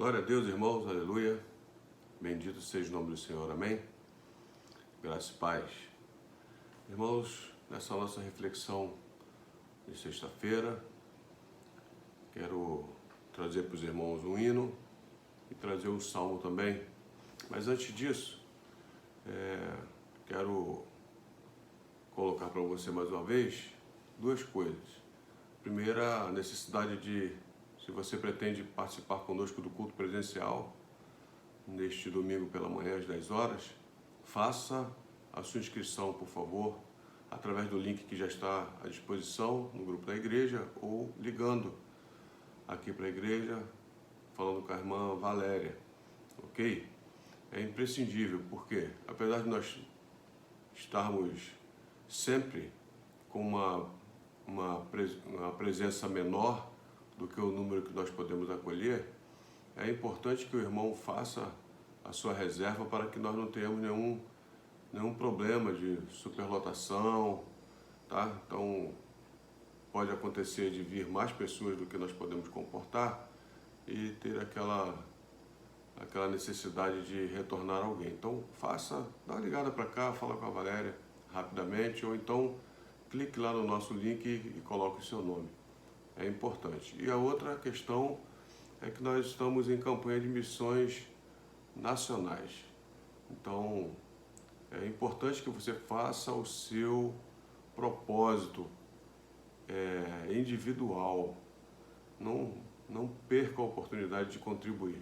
Glória a Deus, irmãos, aleluia. Bendito seja o nome do Senhor, amém. Graça e paz. Irmãos, nessa nossa reflexão de sexta-feira, quero trazer para os irmãos um hino e trazer um salmo também. Mas antes disso, quero colocar para você mais uma vez duas coisas. Primeira, a necessidade de, se você pretende participar conosco do culto presencial, neste domingo pela manhã às 10 horas, faça a sua inscrição, por favor, através do link que já está à disposição no grupo da igreja ou ligando aqui para a igreja, falando com a irmã Valéria, ok? É imprescindível, porque apesar de nós estarmos sempre com uma presença menor do que o número que nós podemos acolher, é importante que o irmão faça a sua reserva para que nós não tenhamos nenhum problema de superlotação, tá? Então, pode acontecer de vir mais pessoas do que nós podemos comportar e ter aquela necessidade de retornar alguém. Então, dá uma ligada para cá, fala com a Valéria rapidamente, ou então clique lá no nosso link e coloque o seu nome. É importante. E a outra questão é que nós estamos em campanha de missões nacionais. Então, é importante que você faça o seu propósito individual. Não perca a oportunidade de contribuir.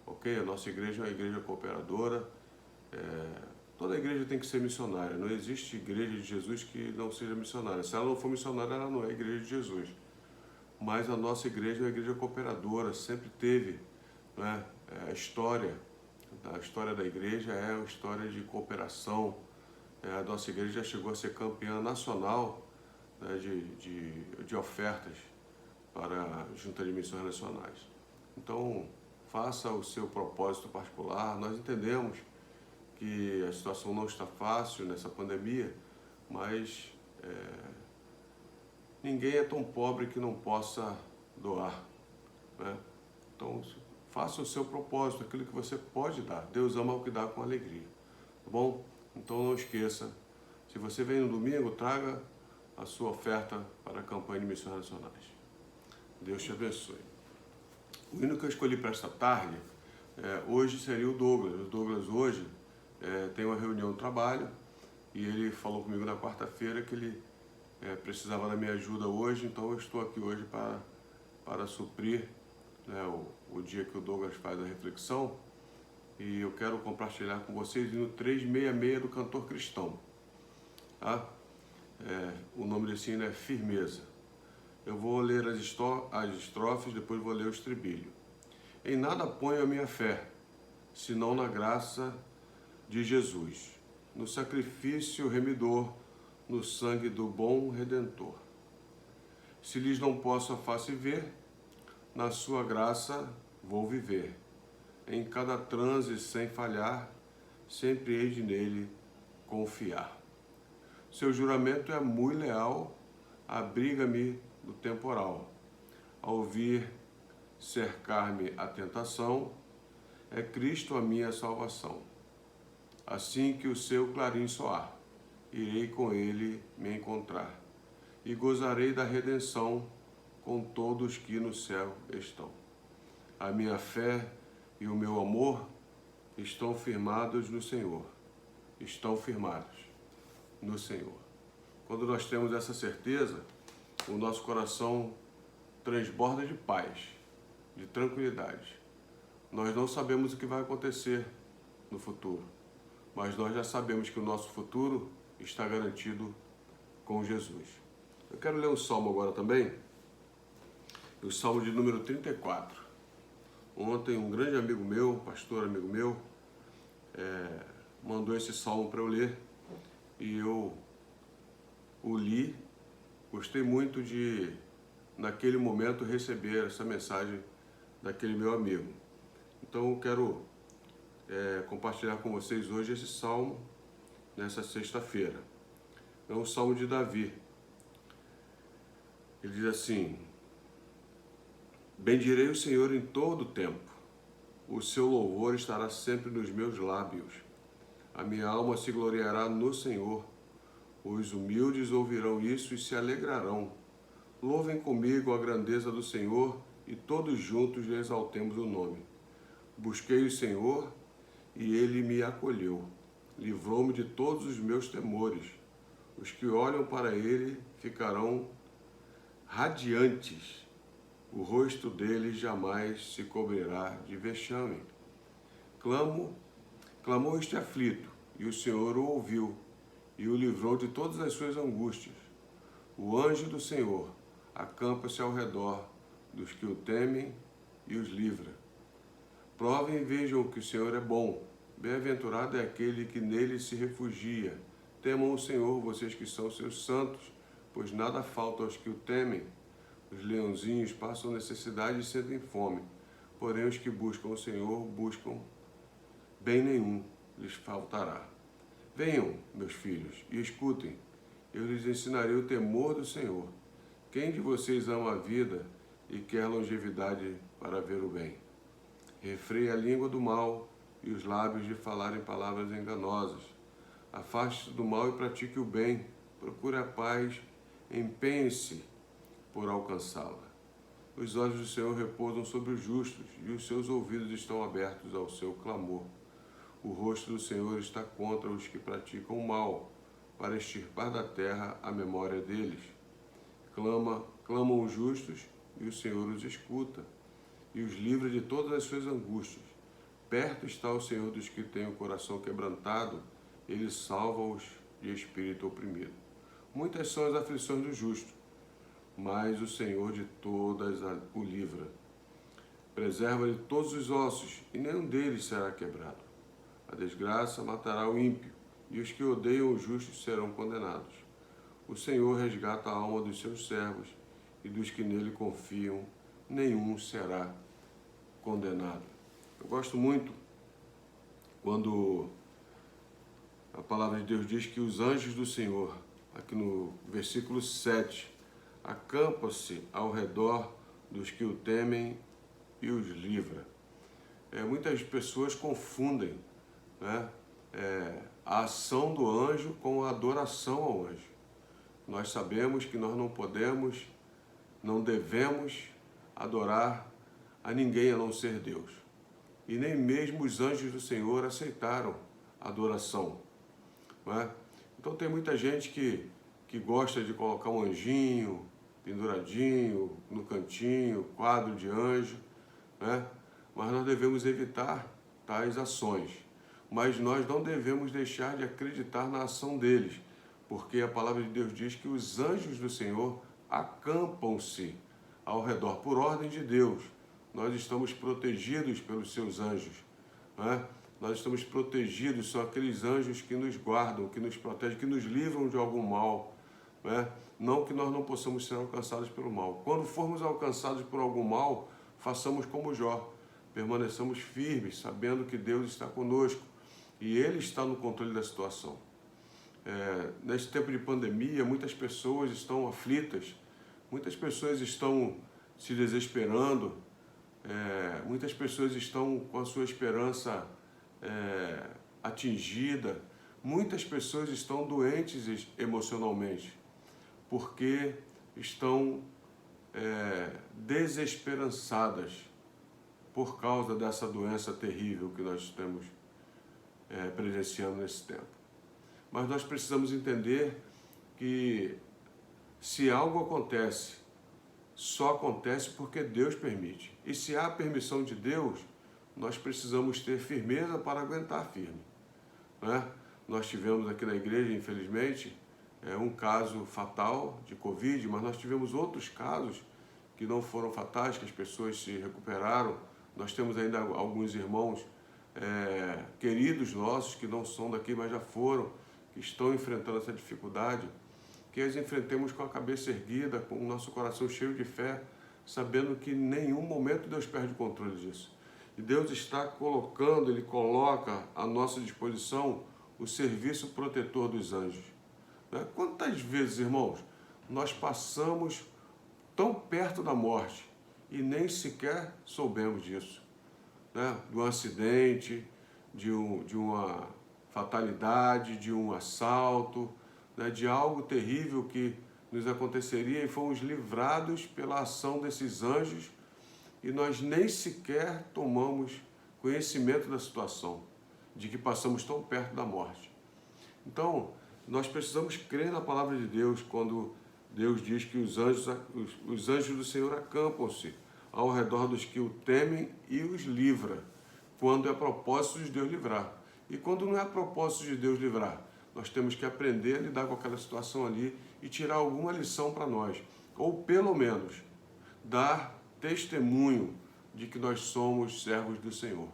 Ok? A nossa igreja é uma igreja cooperadora. Toda igreja tem que ser missionária. Não existe igreja de Jesus que não seja missionária. Se ela não for missionária, ela não é igreja de Jesus. Mas a nossa igreja é uma igreja cooperadora, sempre teve, né? A história da igreja é uma história de cooperação. A nossa igreja já chegou a ser campeã nacional, né, de ofertas para a Junta de Missões Nacionais. Então, faça o seu propósito particular. Nós entendemos que a situação não está fácil nessa pandemia, mas ninguém é tão pobre que não possa doar, né? Então, faça o seu propósito, aquilo que você pode dar. Deus ama o que dá com alegria, tá bom? Então não esqueça, se você vem no domingo, traga a sua oferta para a campanha de missões nacionais. Deus te abençoe. O hino que eu escolhi para esta tarde, hoje seria o Douglas. O Douglas hoje tem uma reunião de trabalho e ele falou comigo na quarta-feira que ele precisava da minha ajuda hoje, então eu estou aqui hoje para suprir, né, o dia que o Douglas faz a reflexão, e eu quero compartilhar com vocês no 366 do Cantor Cristão, tá? O nome desse hino é Firmeza. Eu vou ler as estrofes, depois vou ler o estribilho. Em nada ponho a minha fé, senão na graça de Jesus, no sacrifício remidor, no sangue do bom Redentor. Se lhes não posso a face ver, na sua graça vou viver. Em cada transe sem falhar, sempre hei de nele confiar. Seu juramento é muito leal, abriga-me do temporal. Ao vir cercar-me a tentação, é Cristo a minha salvação. Assim que o seu clarim soar, irei com ele me encontrar, e gozarei da redenção com todos que no céu estão. A minha fé e o meu amor estão firmados no Senhor. Estão firmados no Senhor. Quando nós temos essa certeza, o nosso coração transborda de paz, de tranquilidade. Nós não sabemos o que vai acontecer no futuro, mas nós já sabemos que o nosso futuro está garantido com Jesus. Eu quero ler um salmo agora também, o salmo de número 34. Ontem um grande amigo meu, pastor amigo meu, mandou esse salmo para eu ler e eu o li. Gostei muito de, naquele momento, receber essa mensagem daquele meu amigo. Então eu quero compartilhar com vocês hoje esse salmo, nessa sexta-feira. É um salmo de Davi. Ele diz assim: bendirei o Senhor em todo o tempo, o seu louvor estará sempre nos meus lábios. A minha alma se gloriará no Senhor. Os humildes ouvirão isso e se alegrarão. Louvem comigo a grandeza do Senhor e todos juntos lhe exaltemos o nome. Busquei o Senhor e ele me acolheu. Livrou-me de todos os meus temores. Os que olham para ele ficarão radiantes. O rosto deles jamais se cobrirá de vexame. Clamou este aflito, e o Senhor o ouviu, e o livrou de todas as suas angústias. O anjo do Senhor acampa-se ao redor dos que o temem e os livra. Provem e vejam que o Senhor é bom. Bem-aventurado é aquele que nele se refugia. Temam o Senhor, vocês que são seus santos, pois nada falta aos que o temem. Os leãozinhos passam necessidade e sentem fome, porém os que buscam o Senhor buscam bem nenhum lhes faltará. Venham, meus filhos, e escutem. Eu lhes ensinarei o temor do Senhor. Quem de vocês ama a vida e quer longevidade para ver o bem? Refreie a língua do mal e os lábios de falarem palavras enganosas. Afaste-se do mal e pratique o bem. Procure a paz, empenhe-se por alcançá-la. Os olhos do Senhor repousam sobre os justos e os seus ouvidos estão abertos ao seu clamor. O rosto do Senhor está contra os que praticam o mal, para extirpar da terra a memória deles. Clamam os justos e o Senhor os escuta e os livra de todas as suas angústias. Perto está o Senhor dos que têm o coração quebrantado, ele salva-os de espírito oprimido. Muitas são as aflições do justo, mas o Senhor de todas o livra. Preserva-lhe todos os ossos, e nenhum deles será quebrado. A desgraça matará o ímpio, e os que odeiam o justo serão condenados. O Senhor resgata a alma dos seus servos, e dos que nele confiam, nenhum será condenado. Eu gosto muito quando a palavra de Deus diz que os anjos do Senhor, aqui no versículo 7, acampa-se ao redor dos que o temem e os livra. Muitas pessoas confundem, né, a ação do anjo com a adoração ao anjo. Nós sabemos que nós não devemos adorar a ninguém a não ser Deus. E nem mesmo os anjos do Senhor aceitaram a adoração. Não é? Então tem muita gente que gosta de colocar um anjinho penduradinho no cantinho, quadro de anjo, né? Mas nós devemos evitar tais ações. Mas nós não devemos deixar de acreditar na ação deles, porque a palavra de Deus diz que os anjos do Senhor acampam-se ao redor, por ordem de Deus. Nós estamos protegidos pelos seus anjos, né? Nós estamos protegidos, são aqueles anjos que nos guardam, que nos protegem, que nos livram de algum mal, né? Não que nós não possamos ser alcançados pelo mal. Quando formos alcançados por algum mal, façamos como Jó, permaneçamos firmes, sabendo que Deus está conosco e Ele está no controle da situação. Nesse tempo de pandemia, muitas pessoas estão aflitas, muitas pessoas estão se desesperando, muitas pessoas estão com a sua esperança atingida, muitas pessoas estão doentes emocionalmente, porque estão desesperançadas por causa dessa doença terrível que nós estamos presenciando nesse tempo. Mas nós precisamos entender que se algo acontece, só acontece porque Deus permite. E se há permissão de Deus, nós precisamos ter firmeza para aguentar firme, né? Nós tivemos aqui na igreja, infelizmente, um caso fatal de Covid, mas nós tivemos outros casos que não foram fatais, que as pessoas se recuperaram. Nós temos ainda alguns irmãos queridos nossos, que não são daqui, mas já foram, que estão enfrentando essa dificuldade, que as enfrentemos com a cabeça erguida, com o nosso coração cheio de fé, sabendo que em nenhum momento Deus perde o controle disso. E Deus está colocando, Ele coloca à nossa disposição o serviço protetor dos anjos. Quantas vezes, irmãos, nós passamos tão perto da morte e nem sequer soubemos disso? né, de um acidente, de uma fatalidade, de um assalto, né, de algo terrível que nos aconteceria, e fomos livrados pela ação desses anjos, e nós nem sequer tomamos conhecimento da situação, de que passamos tão perto da morte. Então, nós precisamos crer na palavra de Deus quando Deus diz que os anjos do Senhor acampam-se ao redor dos que o temem e os livra, quando é propósito de Deus livrar. E quando não é propósito de Deus livrar, nós temos que aprender a lidar com aquela situação ali e tirar alguma lição para nós, ou pelo menos dar testemunho de que nós somos servos do Senhor.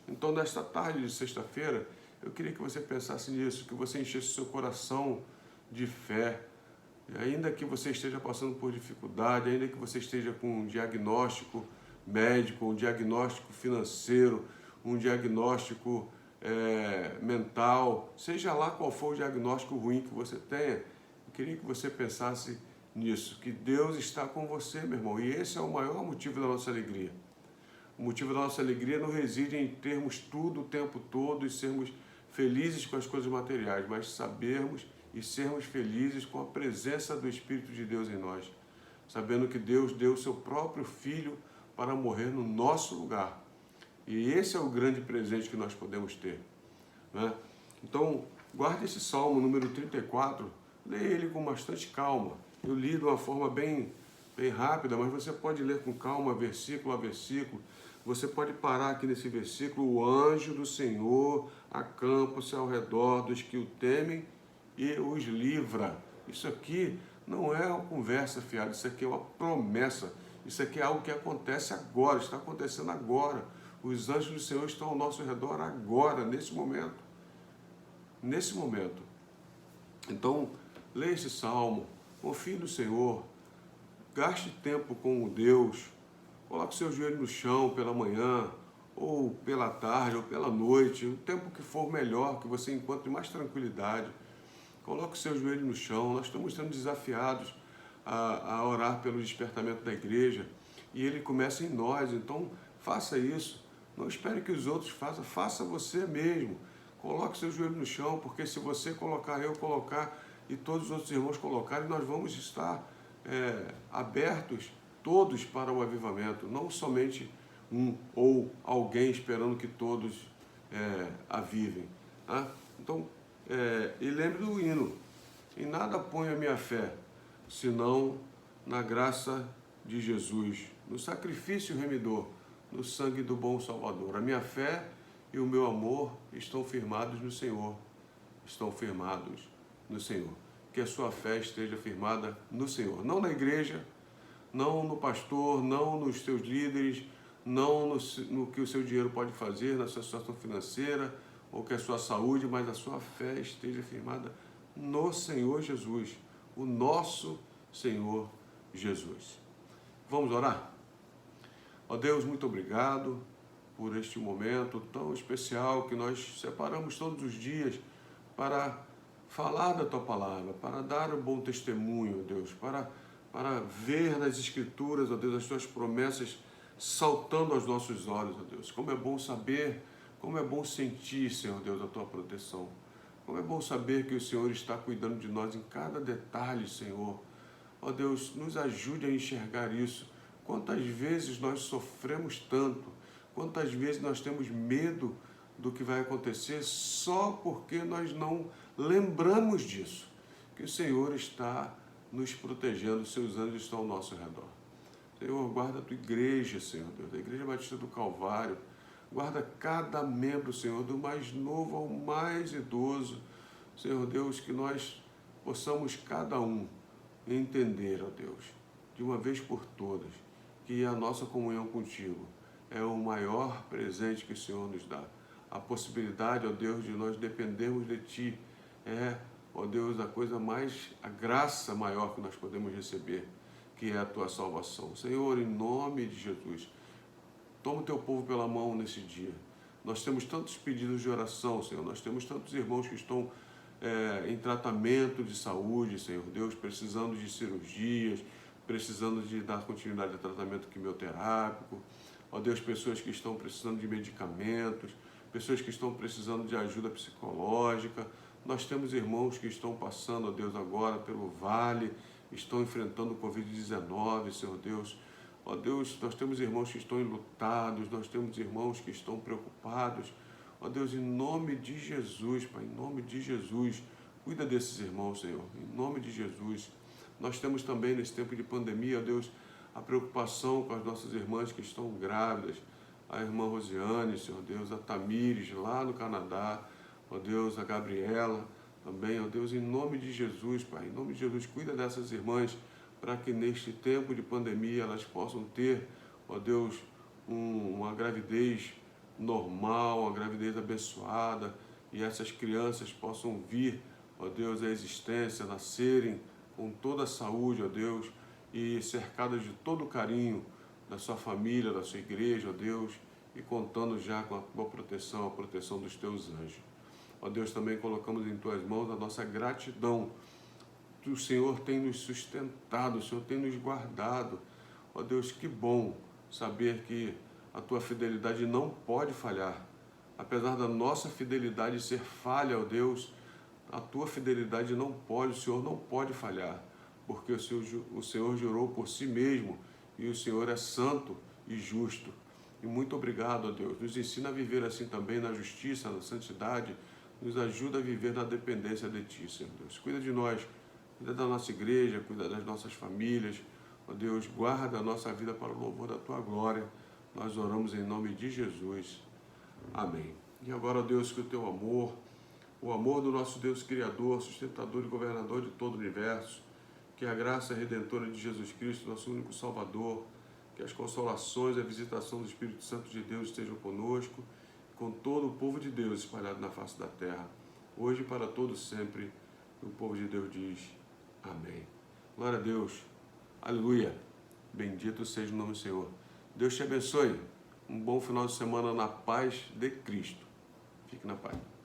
Então, nesta tarde de sexta-feira, eu queria que você pensasse nisso, que você enchesse o seu coração de fé, e ainda que você esteja passando por dificuldade, ainda que você esteja com um diagnóstico médico, um diagnóstico financeiro, um diagnóstico mental, seja lá qual for o diagnóstico ruim que você tenha, eu queria que você pensasse nisso, que Deus está com você, meu irmão, e esse é o maior motivo da nossa alegria. O motivo da nossa alegria não reside em termos tudo o tempo todo e sermos felizes com as coisas materiais, mas sabermos e sermos felizes com a presença do Espírito de Deus em nós, sabendo que Deus deu o seu próprio Filho para morrer no nosso lugar. E esse é o grande presente que nós podemos ter, né? Então, guarde esse Salmo número 34, leia ele com bastante calma. Eu li de uma forma bem rápida, mas você pode ler com calma, versículo a versículo. Você pode parar aqui nesse versículo: o anjo do Senhor acampa-se ao redor dos que o temem e os livra. Isso aqui não é uma conversa fiada, isso aqui é uma promessa. Isso aqui é algo que acontece agora, está acontecendo agora. Os anjos do Senhor estão ao nosso redor agora, nesse momento. Nesse momento. Então, leia esse salmo, confie no Senhor, gaste tempo com o Deus, coloque seu joelho no chão pela manhã, ou pela tarde, ou pela noite, o tempo que for melhor, que você encontre mais tranquilidade. Coloque o seu joelho no chão. Nós estamos sendo desafiados a orar pelo despertamento da igreja, e ele começa em nós. Então, faça isso. Não espere que os outros façam, faça você mesmo. Coloque seu joelho no chão, porque se você colocar, eu colocar, e todos os outros irmãos colocarem, nós vamos estar abertos todos para o avivamento, não somente um ou alguém esperando que todos avivem. Tá? Então, e lembre do hino: em nada ponho a minha fé, senão na graça de Jesus, no sacrifício remidor, no sangue do bom Salvador. A minha fé e o meu amor estão firmados no Senhor. Estão firmados no Senhor. Que a sua fé esteja firmada no Senhor. Não na igreja, não no pastor, não nos seus líderes, não no que o seu dinheiro pode fazer, na sua situação financeira, ou que a sua saúde, mas a sua fé esteja firmada no Senhor Jesus, o nosso Senhor Jesus. Vamos orar? Ó Deus, muito obrigado por este momento tão especial que nós separamos todos os dias para falar da Tua palavra, para dar um bom testemunho, ó Deus, para ver nas Escrituras, ó Deus, as Tuas promessas saltando aos nossos olhos, ó Deus. Como é bom saber, como é bom sentir, Senhor Deus, a Tua proteção. Como é bom saber que o Senhor está cuidando de nós em cada detalhe, Senhor. Ó Deus, nos ajude a enxergar isso. Quantas vezes nós sofremos tanto, quantas vezes nós temos medo do que vai acontecer só porque nós não lembramos disso, que o Senhor está nos protegendo, os seus anjos estão ao nosso redor. Senhor, guarda a Tua igreja, Senhor Deus, a Igreja Batista do Calvário. Guarda cada membro, Senhor, do mais novo ao mais idoso. Senhor Deus, que nós possamos cada um entender, ó Deus, de uma vez por todas, que a nossa comunhão contigo é o maior presente que o Senhor nos dá. A possibilidade, ó Deus, de nós dependermos de Ti ó Deus, a graça maior que nós podemos receber, que é a Tua salvação. Senhor, em nome de Jesus, toma o Teu povo pela mão nesse dia. Nós temos tantos pedidos de oração, Senhor, nós temos tantos irmãos que estão em tratamento de saúde, Senhor Deus, precisando de cirurgias, precisando de dar continuidade ao tratamento quimioterápico. Ó Deus, pessoas que estão precisando de medicamentos, pessoas que estão precisando de ajuda psicológica. Nós temos irmãos que estão passando, ó Deus, agora pelo vale, estão enfrentando o Covid-19, Senhor Deus. Ó Deus, nós temos irmãos que estão enlutados, nós temos irmãos que estão preocupados. Ó Deus, em nome de Jesus, Pai, em nome de Jesus, cuida desses irmãos, Senhor, em nome de Jesus. Nós temos também, nesse tempo de pandemia, ó Deus, a preocupação com as nossas irmãs que estão grávidas, a irmã Rosiane, Senhor Deus, a Tamires, lá no Canadá, ó Deus, a Gabriela também, ó Deus, em nome de Jesus, Pai, em nome de Jesus, cuida dessas irmãs, para que neste tempo de pandemia elas possam ter, ó Deus, uma gravidez normal, uma gravidez abençoada, e essas crianças possam vir, ó Deus, à existência, nascerem com toda a saúde, ó Deus, e cercadas de todo o carinho da sua família, da sua igreja, ó Deus, e contando já com a tua proteção, a proteção dos teus anjos. Ó Deus, também colocamos em tuas mãos a nossa gratidão. O Senhor tem nos sustentado, o Senhor tem nos guardado. Ó Deus, que bom saber que a tua fidelidade não pode falhar. Apesar da nossa fidelidade ser falha, ó Deus, a tua fidelidade não pode, o Senhor não pode falhar, porque o Senhor jurou por si mesmo e o Senhor é santo e justo. E muito obrigado, ó Deus. Nos ensina a viver assim também na justiça, na santidade. Nos ajuda a viver na dependência de Ti, Senhor Deus. Cuida de nós, cuida da nossa igreja, cuida das nossas famílias. Ó Deus, guarda a nossa vida para o louvor da Tua glória. Nós oramos em nome de Jesus. Amém. E agora, ó Deus, que o Teu amor, o amor do nosso Deus Criador, sustentador e governador de todo o universo, que a graça redentora de Jesus Cristo, nosso único Salvador, que as consolações e a visitação do Espírito Santo de Deus estejam conosco, com todo o povo de Deus espalhado na face da terra, hoje e para todos sempre. E o povo de Deus diz amém. Glória a Deus. Aleluia. Bendito seja o nome do Senhor. Deus te abençoe. Um bom final de semana na paz de Cristo. Fique na paz.